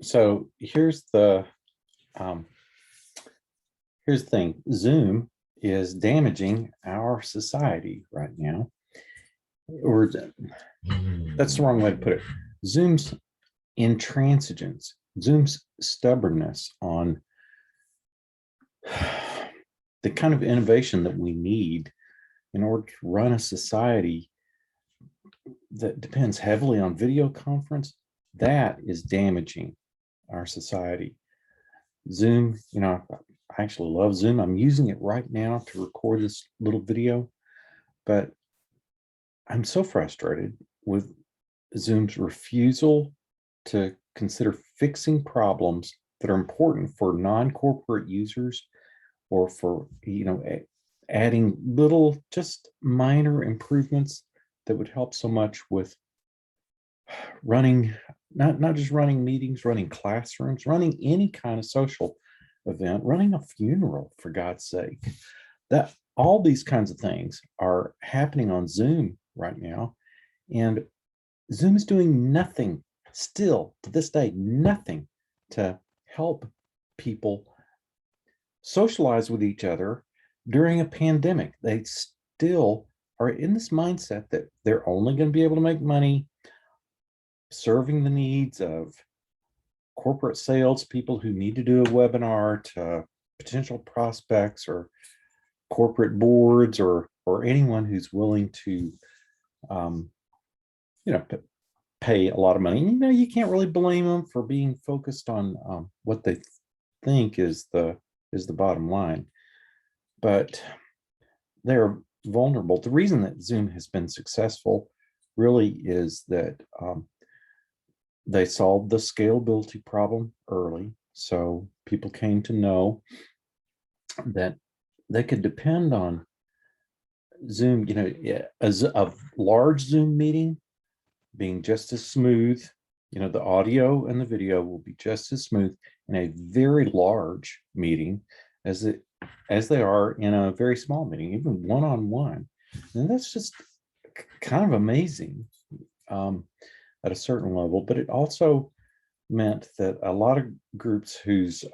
So um, here's the thing. Zoom is damaging our society right now. Or that's the wrong way to put it. Zoom's intransigence, Zoom's stubbornness on the kind of innovation that we need in order to run a society that depends heavily on video conference, that is damaging our society. Zoom, I actually love Zoom. I'm using it right now to record this little video, but I'm so frustrated with Zoom's refusal to consider fixing problems that are important for non-corporate users, or for adding little, just minor improvements that would help so much with running, not just running meetings, running classrooms, running any kind of social event, running a funeral, for God's sake. That all these kinds of things are happening on Zoom right now, and Zoom is doing nothing, still to this day, nothing to help people socialize with each other during a pandemic. They still are in this mindset that they're only going to be able to make money serving the needs of corporate sales people who need to do a webinar, to potential prospects or corporate boards, or anyone who's willing to um, pay a lot of money. You can't really blame them for being focused on what they think is the bottom line, but they're vulnerable. The reason that Zoom has been successful really is that they solved the scalability problem early. So people came to know that they could depend on Zoom, a large Zoom meeting being just as smooth. The audio and the video will be just as smooth in a very large meeting as they are in a very small meeting, even one-on-one. And that's just kind of amazing at a certain level. But it also meant that a lot of groups whose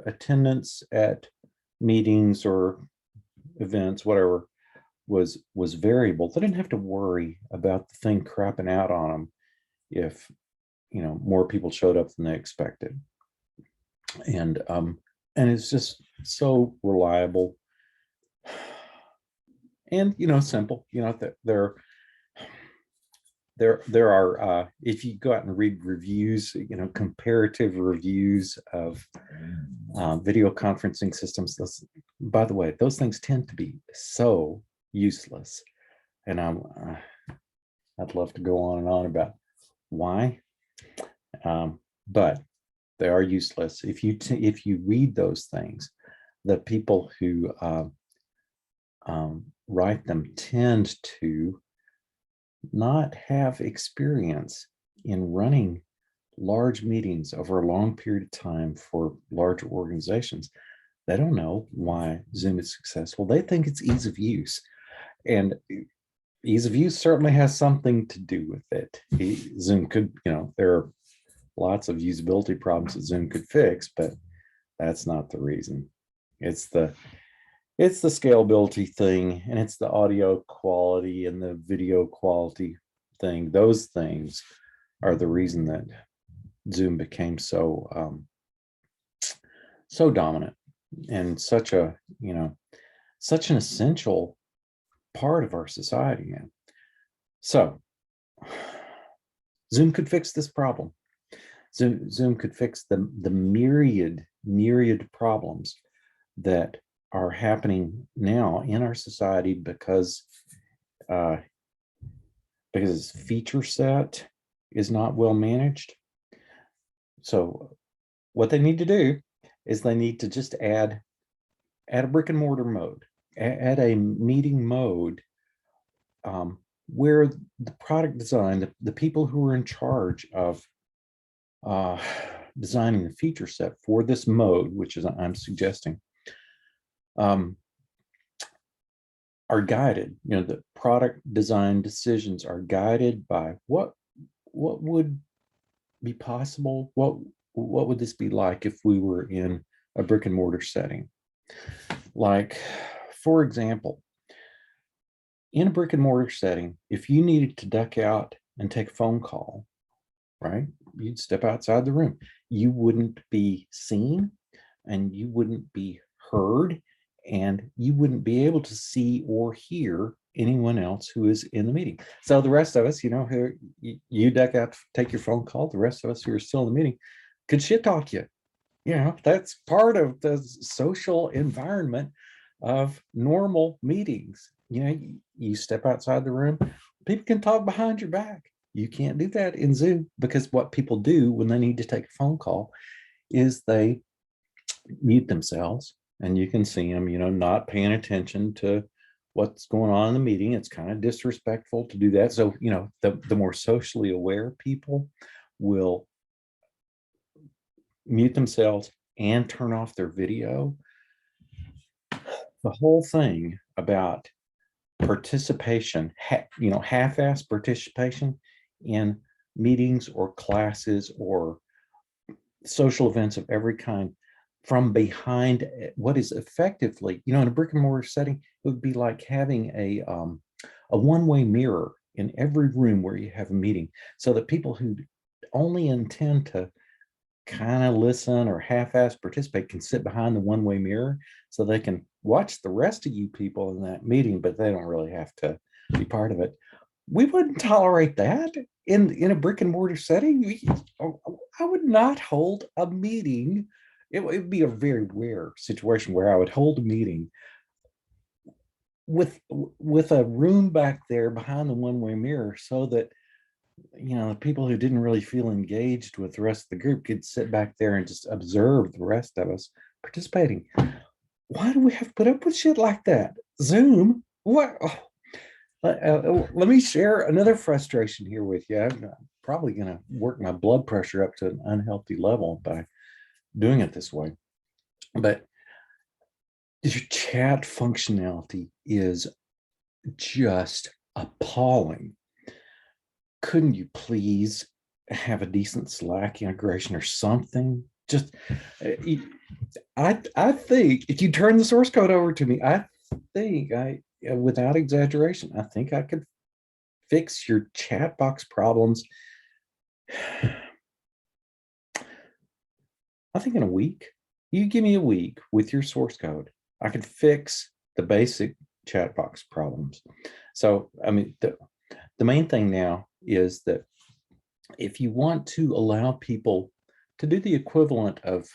attendance at meetings or events, whatever, was variable, they didn't have to worry about the thing crapping out on them if more people showed up than they expected. And it's just so reliable and simple. There are, if you go out and read reviews, comparative reviews of video conferencing systems, by the way, those things tend to be so useless. And I'd love to go on and on about why, but they are useless. If you read those things, the people who write them tend to not have experience in running large meetings over a long period of time for larger organizations. They don't know why Zoom is successful. They think it's ease of use, and ease of use certainly has something to do with it. Zoom could, there are lots of usability problems that Zoom could fix, but that's not the reason. It's the scalability thing, and it's the audio quality and the video quality thing. Those things are the reason that Zoom became so dominant and such an essential part of our society now. So Zoom could fix this problem. Zoom could fix the myriad problems that are happening now in our society because its feature set is not well managed. So what they need to do is they need to just add a brick and mortar mode, add a meeting mode where the product design, the people who are in charge of designing the feature set for this mode, which is I'm suggesting, are guided. The product design decisions are guided by what would be possible? What would this be like if we were in a brick and mortar setting? Like, for example, in a brick and mortar setting, if you needed to duck out and take a phone call, right, you'd step outside the room. You wouldn't be seen and you wouldn't be heard and you wouldn't be able to see or hear anyone else who is in the meeting. So the rest of us, who you duck out, take your phone call, the rest of us who are still in the meeting could shit talk you. That's part of the social environment of normal meetings. You step outside the room, people can talk behind your back. You can't do that in Zoom, because what people do when they need to take a phone call is they mute themselves, and you can see them, not paying attention to what's going on in the meeting. It's kind of disrespectful to do that. So, the more socially aware people will mute themselves and turn off their video. The whole thing about participation, half-ass participation in meetings or classes or social events of every kind from behind what is effectively, in a brick and mortar setting, it would be like having a one-way mirror in every room where you have a meeting, so that people who only intend to kind of listen or half-ass participate can sit behind the one-way mirror, so they can watch the rest of you people in that meeting, but they don't really have to be part of it. We wouldn't tolerate that in a brick and mortar setting. I would not hold a meeting. It would be a very rare situation where I would hold a meeting with a room back there behind the one-way mirror, so that the people who didn't really feel engaged with the rest of the group could sit back there and just observe the rest of us participating. Why do we have to put up with shit like that? Zoom? What? Let me share another frustration here with you. I'm probably going to work my blood pressure up to an unhealthy level by doing it this way. But your chat functionality is just appalling. Couldn't you please have a decent Slack integration or something? Just, I think if you turn the source code over to me, I think without exaggeration, I think I could fix your chat box problems. I think in a week. You give me a week with your source code, I could fix the basic chat box problems. So, I mean, the main thing now is that if you want to allow people to do the equivalent of,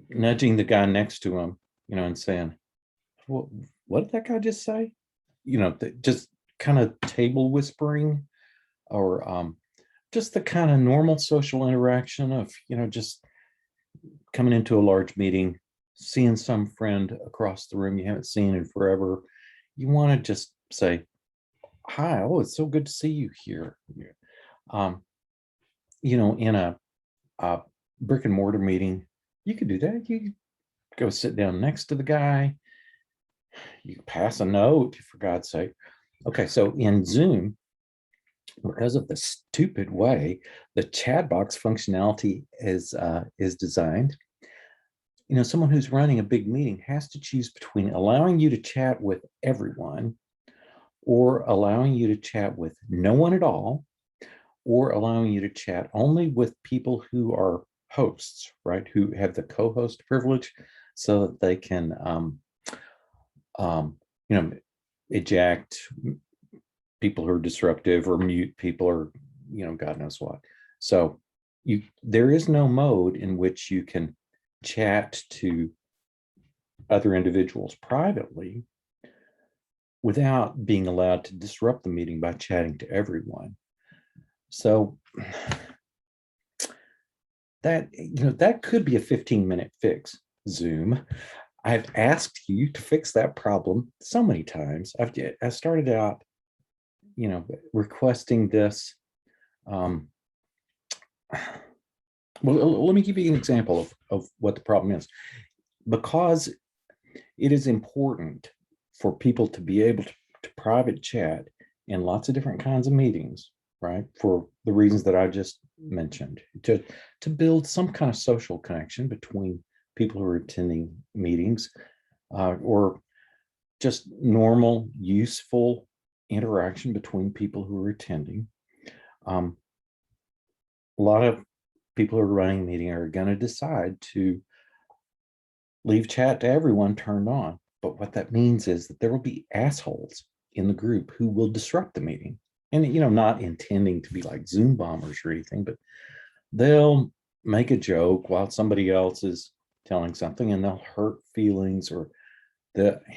nudging the guy next to him, and saying, what did that guy just say? Just kind of table whispering, or just the kind of normal social interaction of, just coming into a large meeting, seeing some friend across the room you haven't seen in forever. You want to just say, hi, oh, it's so good to see you here. In a brick and mortar meeting, you could do that. You could go sit down next to the guy. You pass a note, for God's sake. Okay, so in Zoom, because of the stupid way the chat box functionality is designed, someone who's running a big meeting has to choose between allowing you to chat with everyone, or allowing you to chat with no one at all, or allowing you to chat only with people who are hosts, right? Who have the co-host privilege, so that they can, eject people who are disruptive, or mute people, or, God knows what. So there is no mode in which you can chat to other individuals privately without being allowed to disrupt the meeting by chatting to everyone. So that could be a 15-minute fix, Zoom. I've asked you to fix that problem so many times. I started out, requesting this. Well, let me give you an example of what the problem is. Because it is important for people to be able to private chat in lots of different kinds of meetings, right? For the reasons that I just mentioned, to build some kind of social connection between people who are attending meetings, or just normal, useful interaction between people who are attending. A lot of people who are running a meeting are going to decide to leave chat to everyone turned on. But what that means is that there will be assholes in the group who will disrupt the meeting. And, not intending to be like Zoom bombers or anything, but they'll make a joke while somebody else is telling something, and they'll hurt feelings, or they'll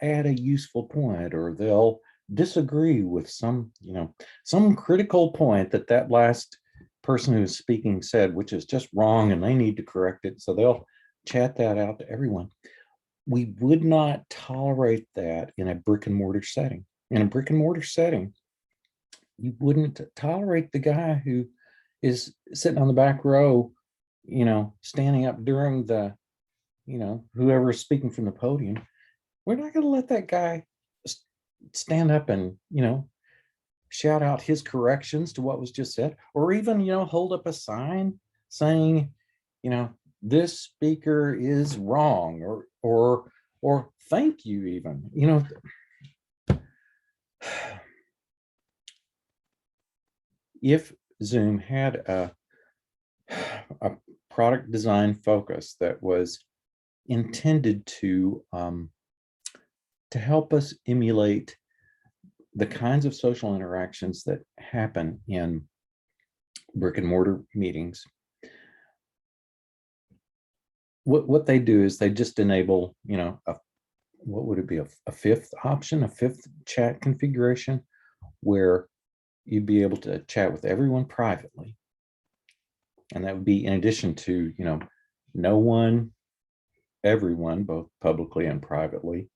add a useful point, or they'll disagree with some critical point that last person who's speaking said, which is just wrong, and they need to correct it. So they'll chat that out to everyone. We would not tolerate that in a brick and mortar setting. In a brick and mortar setting, you wouldn't tolerate the guy who is sitting on the back row, standing up during the, whoever is speaking from the podium. We're not going to let that guy stand up and, shout out his corrections to what was just said, or even, hold up a sign saying, this speaker is wrong, or thank you even, if Zoom had a product design focus that was intended to help us emulate the kinds of social interactions that happen in brick and mortar meetings, what they do is they just enable, what would it be, a fifth option, a fifth chat configuration, where you'd be able to chat with everyone privately. And that would be in addition to, no one, everyone, both publicly and privately,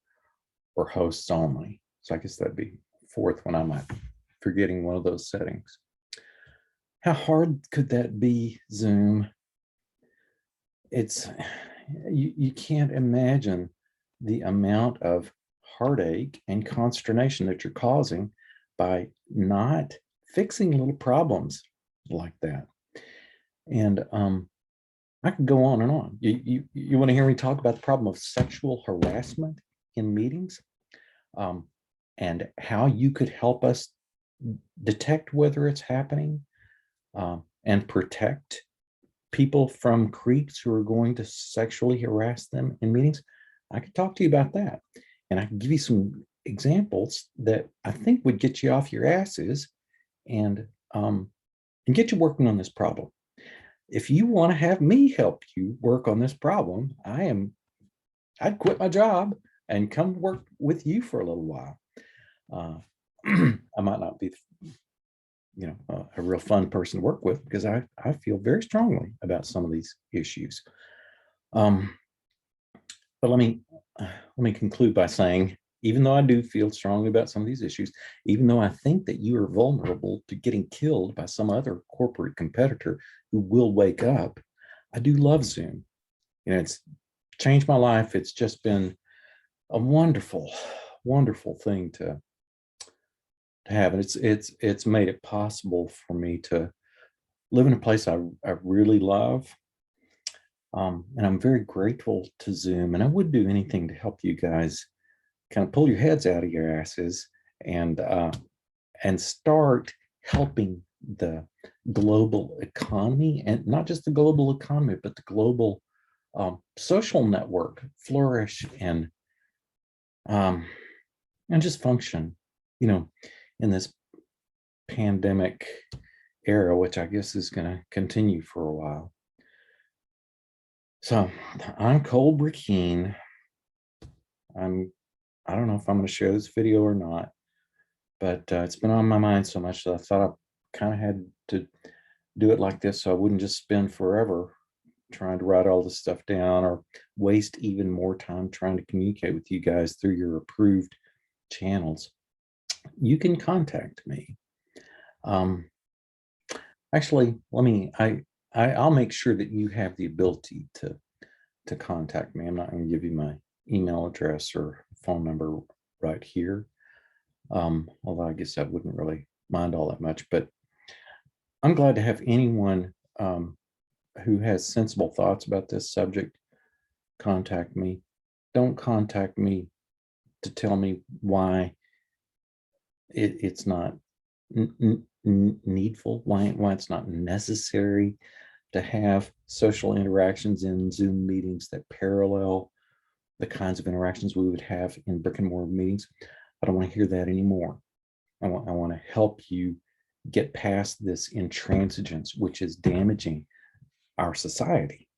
or hosts only. So I guess that'd be fourth one. I might be forgetting one of those settings. How hard could that be, Zoom? It's, you can't imagine the amount of heartache and consternation that you're causing by not fixing little problems like that. And I could go on and on. You want to hear me talk about the problem of sexual harassment in meetings, and how you could help us detect whether it's happening, and protect people from creeps who are going to sexually harass them in meetings. I could talk to you about that, and I can give you some examples that I think would get you off your asses and get you working on this problem. If you want to have me help you work on this problem, I'd quit my job and come work with you for a little while. I might not be, a real fun person to work with, because I feel very strongly about some of these issues. But let me conclude by saying, even though I do feel strongly about some of these issues, even though I think that you are vulnerable to getting killed by some other corporate competitor who will wake up, I do love Zoom. It's changed my life. It's just been a wonderful, wonderful thing to have. And it's made it possible for me to live in a place I really love. And I'm very grateful to Zoom, and I would do anything to help you guys kind of pull your heads out of your asses and start helping the global economy, and not just the global economy, but the global social network flourish and just function, in this pandemic era, which I guess is going to continue for a while. So I'm Cole Burkeen. I don't know if I'm going to share this video or not, but it's been on my mind so much that I thought I kind of had to do it like this, so I wouldn't just spend forever trying to write all this stuff down, or waste even more time trying to communicate with you guys through your approved channels. You can contact me. Actually, I'll make sure that you have the ability to contact me. I'm not going to give you my email address or phone number right here. Although I guess that wouldn't really mind all that much, but I'm glad to have anyone who has sensible thoughts about this subject contact me. Don't contact me to tell me why it's not needful, why it's not necessary to have social interactions in Zoom meetings that parallel the kinds of interactions we would have in brick and mortar meetings. I don't want to hear that anymore. I want to help you get past this intransigence, which is damaging our society.